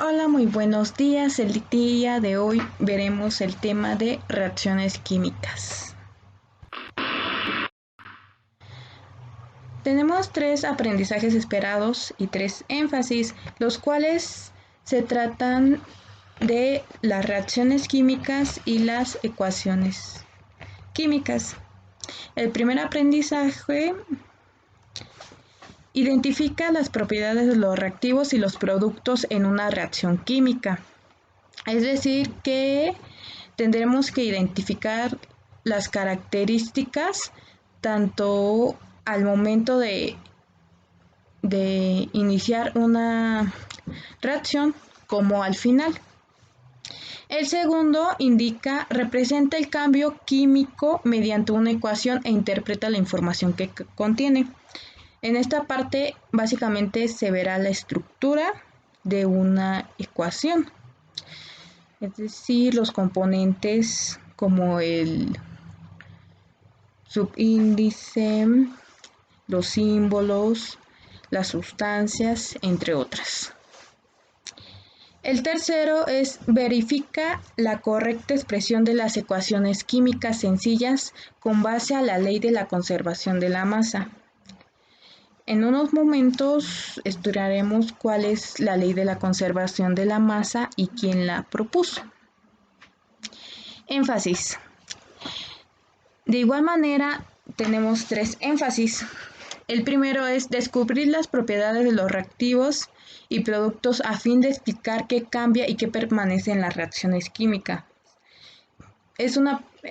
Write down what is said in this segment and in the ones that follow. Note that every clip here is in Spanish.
Hola, muy buenos días. El día de hoy veremos el tema de reacciones químicas. Tenemos tres aprendizajes esperados y tres énfasis, los cuales se tratan de las reacciones químicas y las ecuaciones químicas. El primer aprendizaje identifica las propiedades de los reactivos y los productos en una reacción química. Es decir, que tendremos que identificar las características tanto al momento de iniciar una reacción como al final. El segundo representa el cambio químico mediante una ecuación e interpreta la información que contiene. En esta parte básicamente se verá la estructura de una ecuación. Es decir, los componentes como el subíndice, los símbolos, las sustancias, entre otras. El tercero es verifica la correcta expresión de las ecuaciones químicas sencillas con base a la ley de la conservación de la masa. En unos momentos estudiaremos cuál es la ley de la conservación de la masa y quién la propuso. Énfasis. De igual manera, tenemos tres énfasis. El primero es descubrir las propiedades de los reactivos y productos a fin de explicar qué cambia y qué permanece en las reacciones químicas.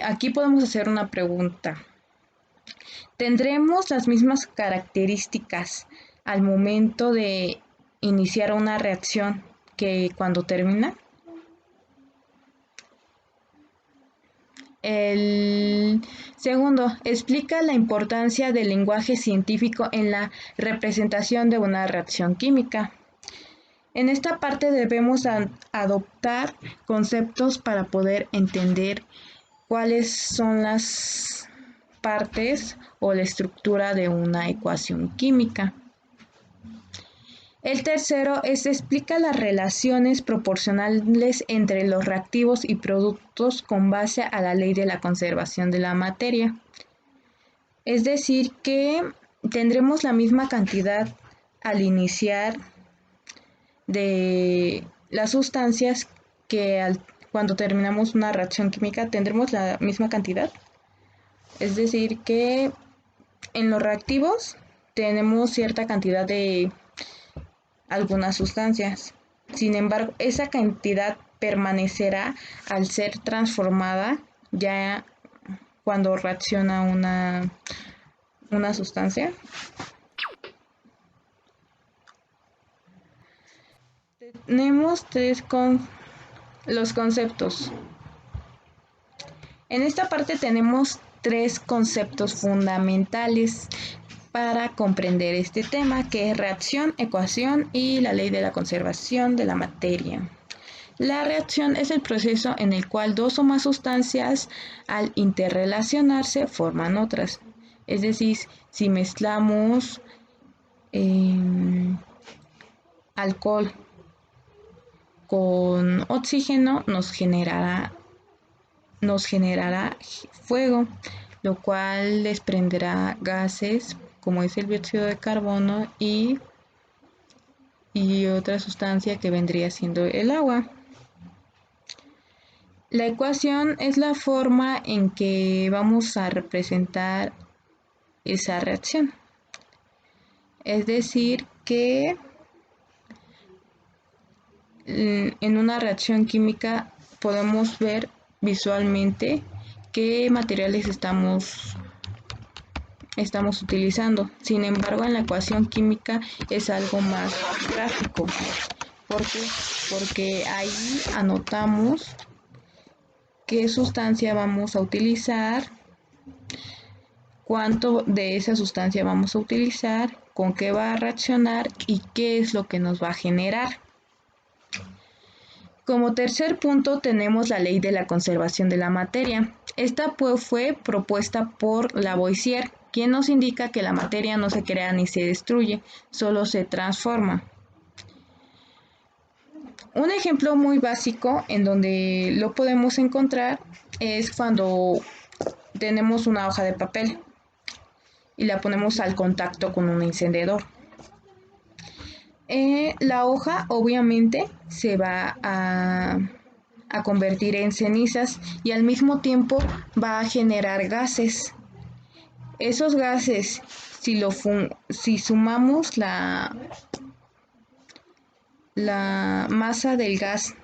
Aquí podemos hacer una pregunta. ¿Tendremos las mismas características al momento de iniciar una reacción que cuando termina? El segundo, explica la importancia del lenguaje científico en la representación de una reacción química. En esta parte debemos adoptar conceptos para poder entender cuáles son las partes o la estructura de una ecuación química. El tercero explica las relaciones proporcionales entre los reactivos y productos con base a la ley de la conservación de la materia. Es decir, que tendremos la misma cantidad al iniciar de las sustancias que cuando terminamos una reacción química tendremos la misma cantidad. Es decir, que en los reactivos tenemos cierta cantidad de algunas sustancias. Sin embargo, esa cantidad permanecerá al ser transformada ya cuando reacciona una sustancia. Tenemos los conceptos. En esta parte tenemos tres conceptos fundamentales para comprender este tema, que es reacción, ecuación y la ley de la conservación de la materia. La reacción es el proceso en el cual dos o más sustancias al interrelacionarse forman otras. Es decir, si mezclamos alcohol con oxígeno nos generará fuego, lo cual desprenderá gases como es el dióxido de carbono y otra sustancia que vendría siendo el agua. La ecuación es la forma en que vamos a representar esa reacción. Es decir, que en una reacción química podemos ver visualmente qué materiales estamos utilizando. Sin embargo, en la ecuación química es algo más gráfico. ¿Por qué? Porque ahí anotamos qué sustancia vamos a utilizar, cuánto de esa sustancia vamos a utilizar, con qué va a reaccionar y qué es lo que nos va a generar. Como tercer punto tenemos la ley de la conservación de la materia. Esta fue propuesta por Lavoisier, quien nos indica que la materia no se crea ni se destruye, solo se transforma. Un ejemplo muy básico en donde lo podemos encontrar es cuando tenemos una hoja de papel y la ponemos al contacto con un encendedor. La hoja obviamente se va a convertir en cenizas y al mismo tiempo va a generar gases. Esos gases, si sumamos la masa del gas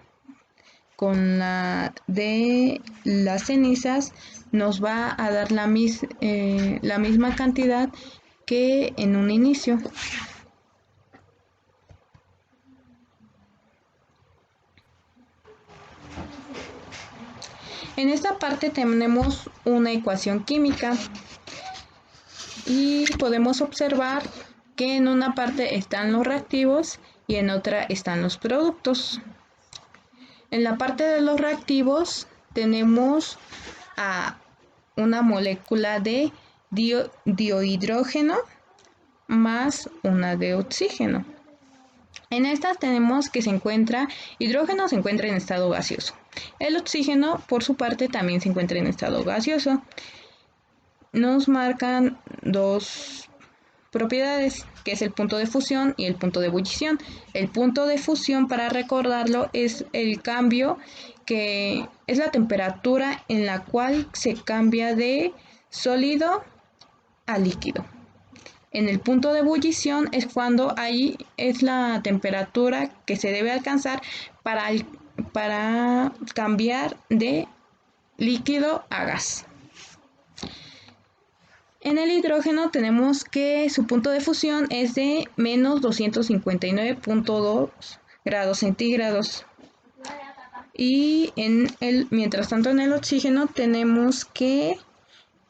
con la de las cenizas, nos va a dar la misma cantidad que en un inicio. En esta parte tenemos una ecuación química y podemos observar que en una parte están los reactivos y en otra están los productos. En la parte de los reactivos tenemos a una molécula de dihidrógeno más una de oxígeno. En estas tenemos que hidrógeno se encuentra en estado gaseoso. El oxígeno, por su parte, también se encuentra en estado gaseoso. Nos marcan dos propiedades, que es el punto de fusión y el punto de ebullición. El punto de fusión, para recordarlo, es el cambio que es la temperatura en la cual se cambia de sólido a líquido. En el punto de ebullición es cuando ahí es la temperatura que se debe alcanzar para cambiar de líquido a gas. En el hidrógeno tenemos que su punto de fusión es de menos 259.2 grados centígrados. Y mientras tanto en el oxígeno tenemos que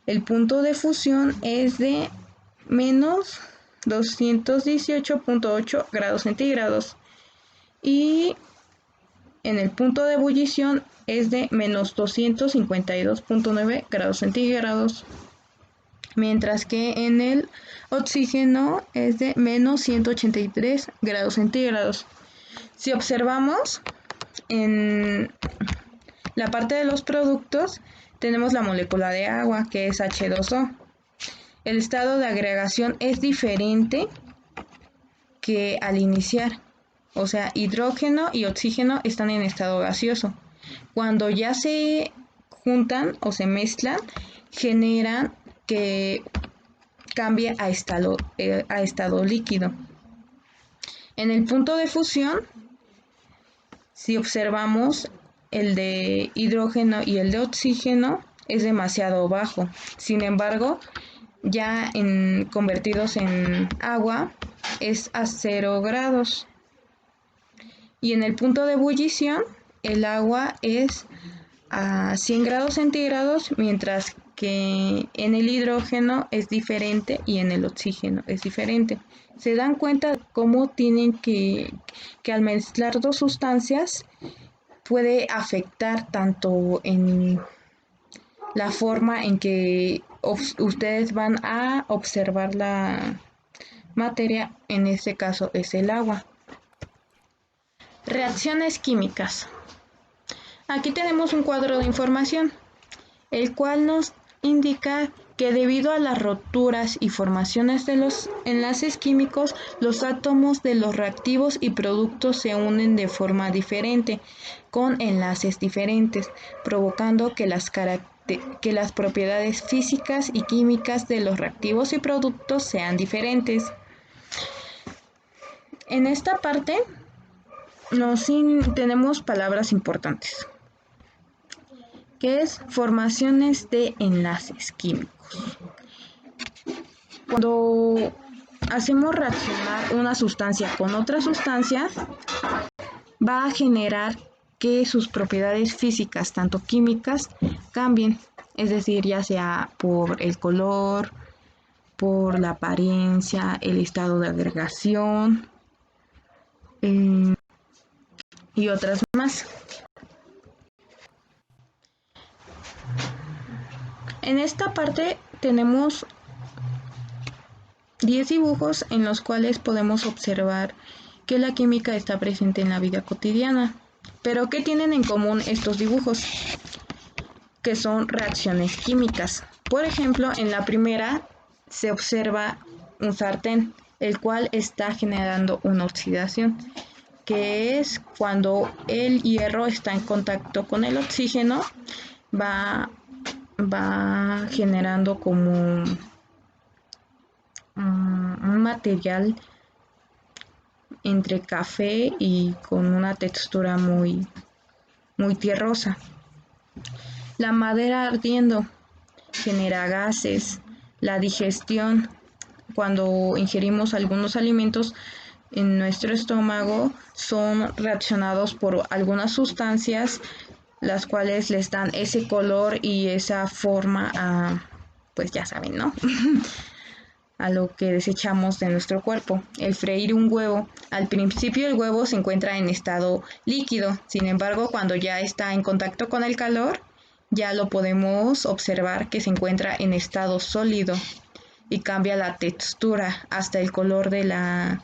el punto de fusión es de menos 218.8 grados centígrados. Y en el punto de ebullición es de menos 252.9 grados centígrados. Mientras que en el oxígeno es de menos 183 grados centígrados. Si observamos en la parte de los productos, tenemos la molécula de agua, que es H2O. El estado de agregación es diferente que al iniciar. O sea, hidrógeno y oxígeno están en estado gaseoso. Cuando ya se juntan o se mezclan, generan que cambie a estado líquido. En el punto de fusión, si observamos, el de hidrógeno y el de oxígeno es demasiado bajo. Sin embargo, ya convertidos en agua es a 0 grados. Y en el punto de ebullición, el agua es a 100 grados centígrados, mientras que en el hidrógeno es diferente y en el oxígeno es diferente. Se dan cuenta cómo tienen que al mezclar dos sustancias puede afectar tanto en la forma en que ustedes van a observar la materia, en este caso es el agua. Reacciones químicas. Aquí tenemos un cuadro de información, el cual nos indica que debido a las roturas y formaciones de los enlaces químicos, los átomos de los reactivos y productos se unen de forma diferente, con enlaces diferentes, provocando que las propiedades físicas y químicas de los reactivos y productos sean diferentes. En esta parte tenemos palabras importantes, que es formaciones de enlaces químicos. Cuando hacemos reaccionar una sustancia con otra sustancia, va a generar que sus propiedades físicas, tanto químicas, cambien. Es decir, ya sea por el color, por la apariencia, el estado de agregación y otras más. En esta parte tenemos 10 dibujos en los cuales podemos observar que la química está presente en la vida cotidiana. Pero ¿qué tienen en común estos dibujos? Que son reacciones químicas. Por ejemplo, en la primera se observa un sartén, el cual está generando una oxidación, que es cuando el hierro está en contacto con el oxígeno, va generando como un material entre café y con una textura muy tierrosa. La madera ardiendo genera gases. La digestión, cuando ingerimos algunos alimentos en nuestro estómago, son reaccionados por algunas sustancias, las cuales les dan ese color y esa forma a, pues ya saben, ¿no? A lo que desechamos de nuestro cuerpo. El freír un huevo, al principio el huevo se encuentra en estado líquido, sin embargo, cuando ya está en contacto con el calor, ya lo podemos observar que se encuentra en estado sólido y cambia la textura hasta el color de la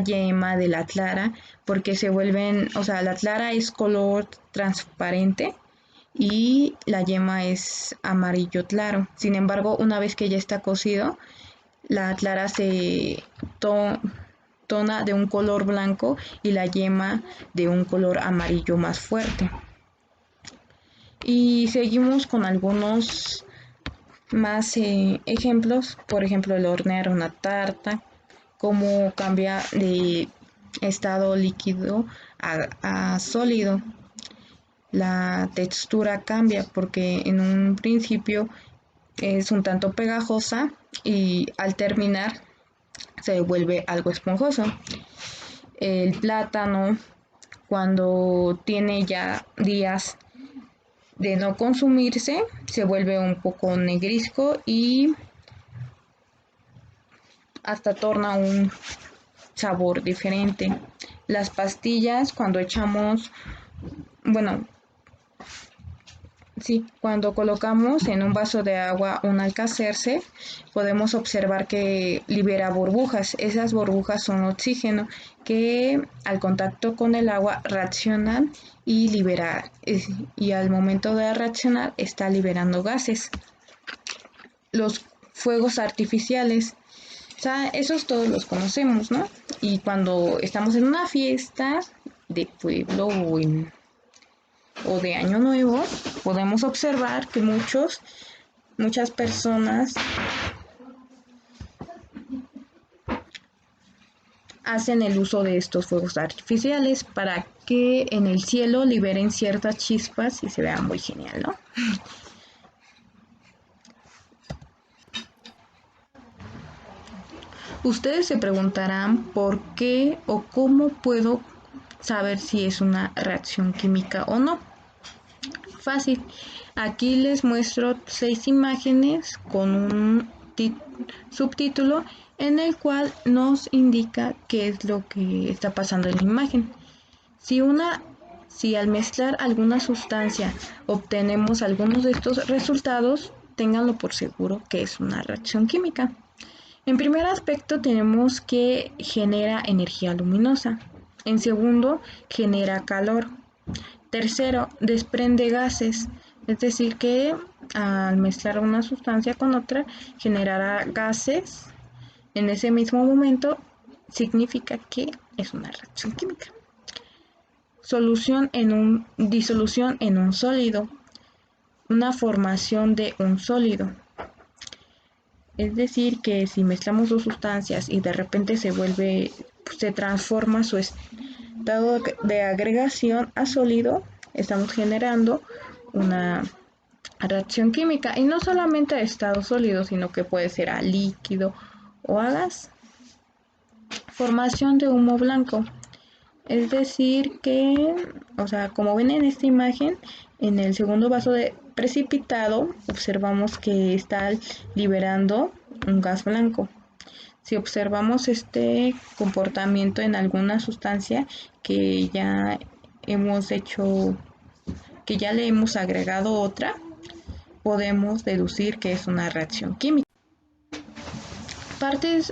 yema, de la clara, porque se vuelven, o sea, la clara es color transparente y la yema es amarillo claro. Sin embargo, una vez que ya está cocido, la clara se tona de un color blanco y la yema de un color amarillo más fuerte. Y seguimos con algunos más ejemplos, por ejemplo, el hornear una tarta, cómo cambia de estado líquido a sólido. La textura cambia porque en un principio es un tanto pegajosa y al terminar se vuelve algo esponjoso. El plátano, cuando tiene ya días de no consumirse, se vuelve un poco negruzco y hasta torna un sabor diferente. Las pastillas, cuando echamos, bueno, sí, cuando colocamos en un vaso de agua un Alka-Seltzer, podemos observar que libera burbujas. Esas burbujas son oxígeno que al contacto con el agua reaccionan y libera, y al momento de reaccionar está liberando gases. Los fuegos artificiales, o sea, esos todos los conocemos, ¿no? Y cuando estamos en una fiesta de pueblo o de Año Nuevo, podemos observar que muchas personas hacen el uso de estos fuegos artificiales para que en el cielo liberen ciertas chispas y se vea muy genial, ¿no? Ustedes se preguntarán por qué o cómo puedo saber si es una reacción química o no. Fácil. Aquí les muestro 6 imágenes con un subtítulo en el cual nos indica qué es lo que está pasando en la imagen. Si al mezclar alguna sustancia obtenemos algunos de estos resultados, ténganlo por seguro que es una reacción química. En primer aspecto tenemos que genera energía luminosa. En segundo, genera calor. Tercero, desprende gases, es decir que al mezclar una sustancia con otra generará gases. En ese mismo momento significa que es una reacción química. Disolución en un sólido, una formación de un sólido. Es decir que si mezclamos dos sustancias y de repente se transforma su estado de agregación a sólido, estamos generando una reacción química, y no solamente a estado sólido, sino que puede ser a líquido o a gas. Formación de humo blanco, es decir que, o sea, como ven en esta imagen, en el segundo vaso de precipitado observamos que está liberando un gas blanco. Si observamos este comportamiento en alguna sustancia que ya le hemos agregado otra, podemos deducir que es una reacción química. Partes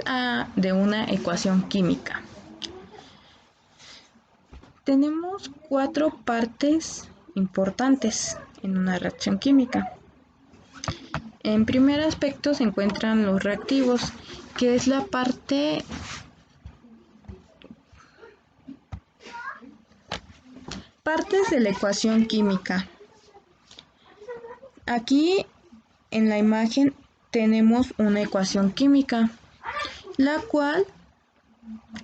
de una ecuación química. Tenemos 4 partes importantes en una reacción química. En primer aspecto se encuentran los reactivos, que es la partes de la ecuación química. Aquí en la imagen tenemos una ecuación química, la cual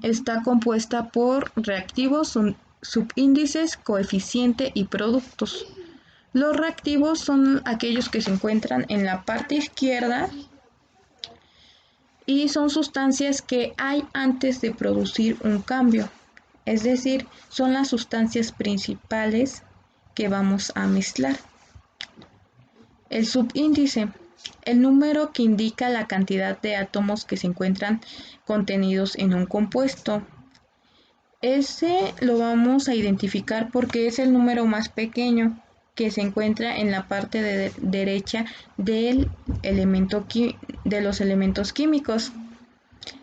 está compuesta por reactivos, subíndices, coeficiente y productos. Los reactivos son aquellos que se encuentran en la parte izquierda y son sustancias que hay antes de producir un cambio, es decir, son las sustancias principales que vamos a mezclar. El subíndice, el número que indica la cantidad de átomos que se encuentran contenidos en un compuesto. Ese lo vamos a identificar porque es el número más pequeño que se encuentra en la parte derecha de los elementos químicos.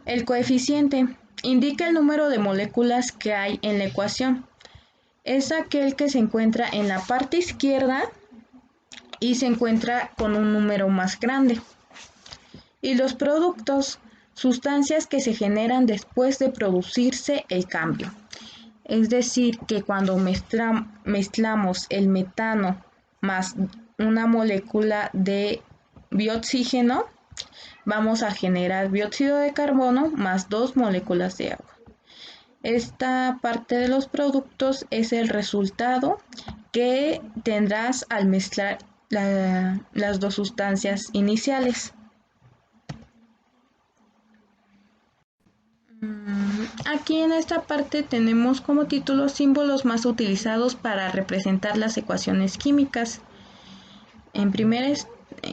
El coeficiente indica el número de moléculas que hay en la ecuación. Es aquel que se encuentra en la parte izquierda y se encuentra con un número más grande. Y los productos, sustancias que se generan después de producirse el cambio. Es decir, que cuando mezclamos el metano más una molécula de bioxígeno, vamos a generar dióxido de carbono más 2 moléculas de agua. Esta parte de los productos es el resultado que tendrás al mezclar las dos sustancias iniciales. Aquí en esta parte tenemos como título símbolos más utilizados para representar las ecuaciones químicas. En primera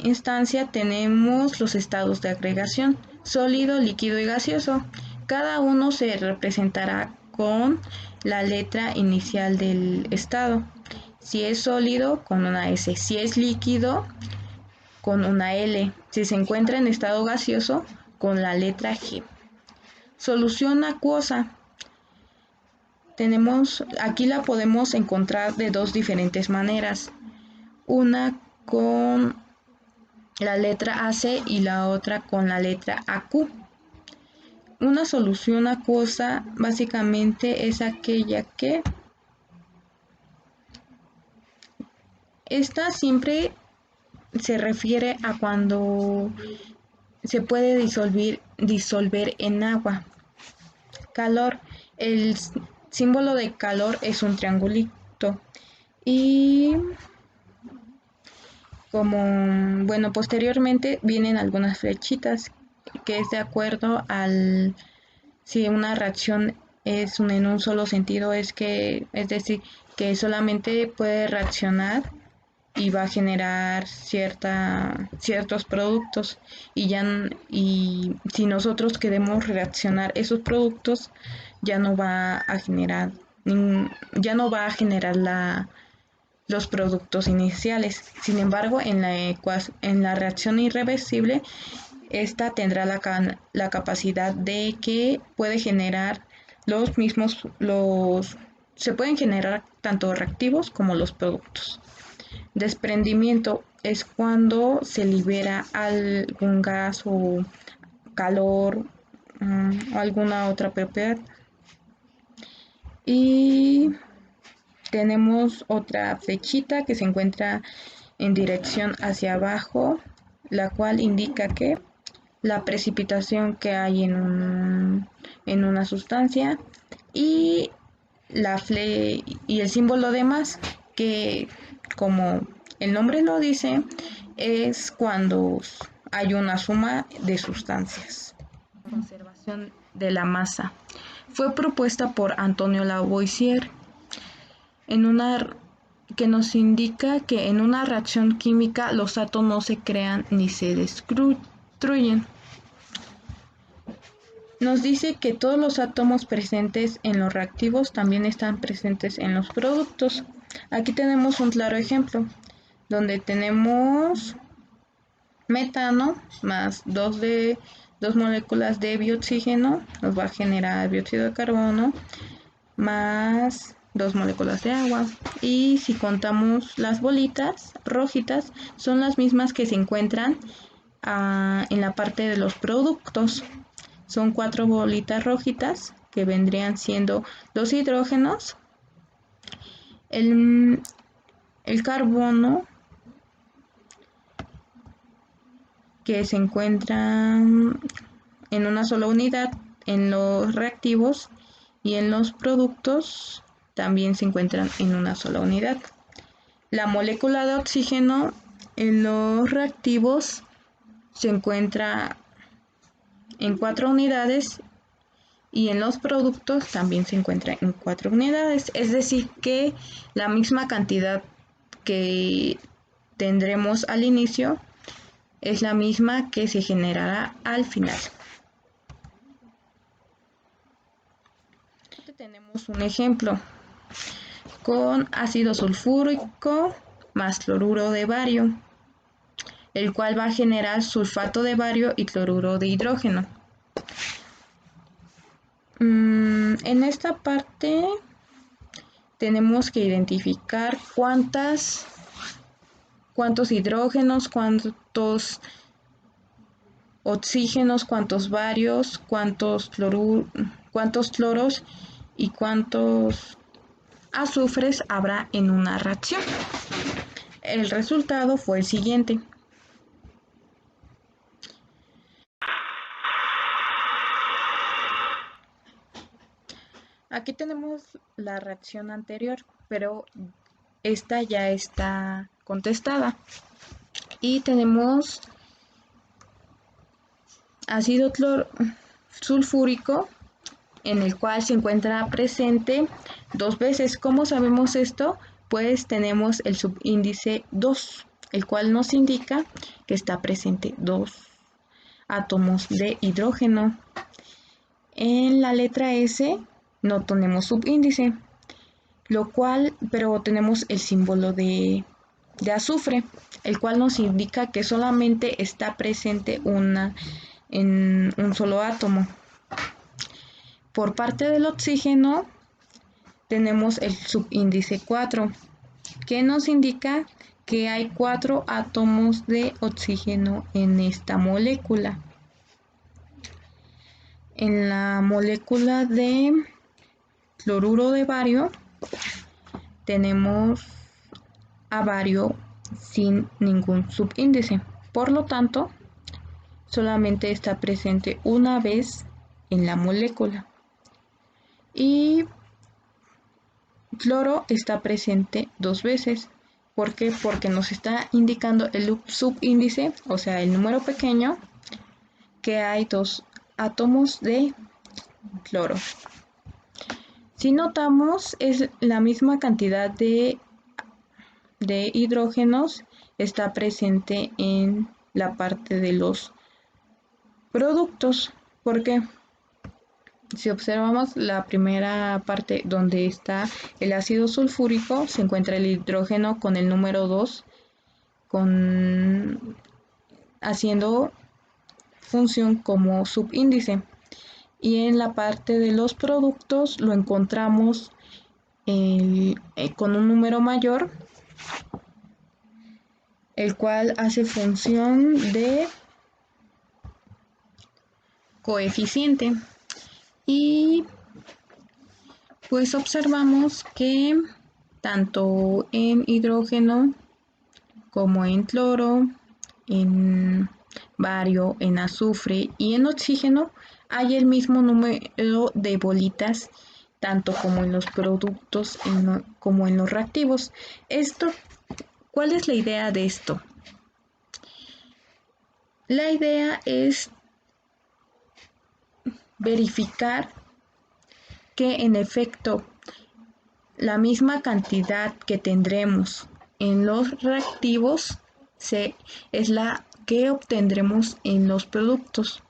instancia tenemos los estados de agregación, sólido, líquido y gaseoso. Cada uno se representará con la letra inicial del estado. Si es sólido, con una S. Si es líquido, con una L. Si se encuentra en estado gaseoso, con la letra G. Solución acuosa. Aquí la podemos encontrar de dos diferentes maneras. Una con la letra AC y la otra con la letra AQ. Una solución acuosa básicamente es aquella que esta siempre se refiere a cuando se puede disolver en agua. Calor. El símbolo de calor es un triangulito. Y posteriormente vienen algunas flechitas que es de acuerdo al si una reacción es en un solo sentido, es decir, que solamente puede reaccionar y va a generar ciertos productos y si nosotros queremos reaccionar esos productos ya no va a generar los productos iniciales. Sin embargo, en la reacción irreversible, esta tendrá la capacidad de que puede generar se pueden generar tanto reactivos como los productos. Desprendimiento es cuando se libera algún gas o calor o alguna otra propiedad. Y tenemos otra flechita que se encuentra en dirección hacia abajo, la cual indica que la precipitación que hay en una sustancia y el símbolo de más, que como el nombre lo dice, es cuando hay una suma de sustancias. Conservación de la masa. Fue propuesta por Antonio Lavoisier, que nos indica que en una reacción química los átomos no se crean ni se destruyen. Nos dice que todos los átomos presentes en los reactivos también están presentes en los productos. Aquí tenemos un claro ejemplo, donde tenemos metano más 2 de 2 moléculas de bioxígeno nos va a generar dióxido de carbono más 2 moléculas de agua. Y si contamos las bolitas rojitas, son las mismas que se encuentran en la parte de los productos. Son 4 bolitas rojitas que vendrían siendo los hidrógenos, el carbono, que se encuentran en una sola unidad en los reactivos, y en los productos también se encuentran en una sola unidad. La molécula de oxígeno en los reactivos se encuentra en 4 unidades y en los productos también se encuentra en 4 unidades. Es decir, que la misma cantidad que tendremos al inicio es la misma que se generará al final. Aquí tenemos un ejemplo con ácido sulfúrico más cloruro de bario, el cual va a generar sulfato de bario y cloruro de hidrógeno. En esta parte tenemos que identificar cuántos hidrógenos, cuántos oxígenos, cuántos barios, cuántos cloros y cuántos azufres habrá en una reacción. El resultado fue el siguiente. Aquí tenemos la reacción anterior, pero esta ya está contestada. Y tenemos ácido sulfúrico, en el cual se encuentra presente 2 veces. ¿Cómo sabemos esto? Pues tenemos el subíndice 2, el cual nos indica que está presente 2 átomos de hidrógeno. En la letra S no tenemos subíndice, pero tenemos el símbolo de azufre, el cual nos indica que solamente está presente en un solo átomo. Por parte del oxígeno tenemos el subíndice 4, que nos indica que hay 4 átomos de oxígeno en esta molécula. En la molécula de cloruro de bario tenemos a bario sin ningún subíndice. Por lo tanto, solamente está presente una vez en la molécula. Y cloro está presente 2 veces. ¿Por qué? Porque nos está indicando el subíndice, o sea, el número pequeño, que hay 2 átomos de cloro. Si notamos, es la misma cantidad de hidrógenos está presente en la parte de los productos. ¿Por qué? Si observamos la primera parte donde está el ácido sulfúrico, se encuentra el hidrógeno con el número 2 haciendo función como subíndice. Y en la parte de los productos lo encontramos con un número mayor, el cual hace función de coeficiente. Y pues observamos que tanto en hidrógeno como en cloro, en bario, en azufre y en oxígeno hay el mismo número de bolitas, tanto como en los productos como en los reactivos. ¿Cuál es la idea de esto? La idea es verificar que en efecto la misma cantidad que tendremos en los reactivos es la que obtendremos en los productos.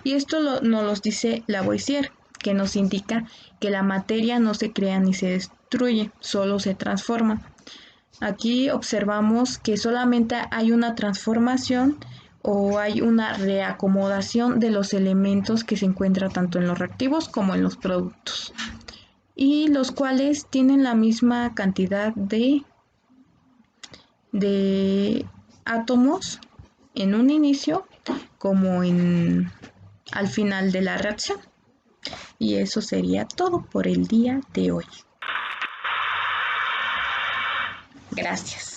Y esto nos lo dice Lavoisier, que nos indica que la materia no se crea ni se destruye, solo se transforma. Aquí observamos que solamente hay una transformación o hay una reacomodación de los elementos que se encuentran tanto en los reactivos como en los productos, y los cuales tienen la misma cantidad de átomos en un inicio como al final de la reacción. Y eso sería todo por el día de hoy. Gracias.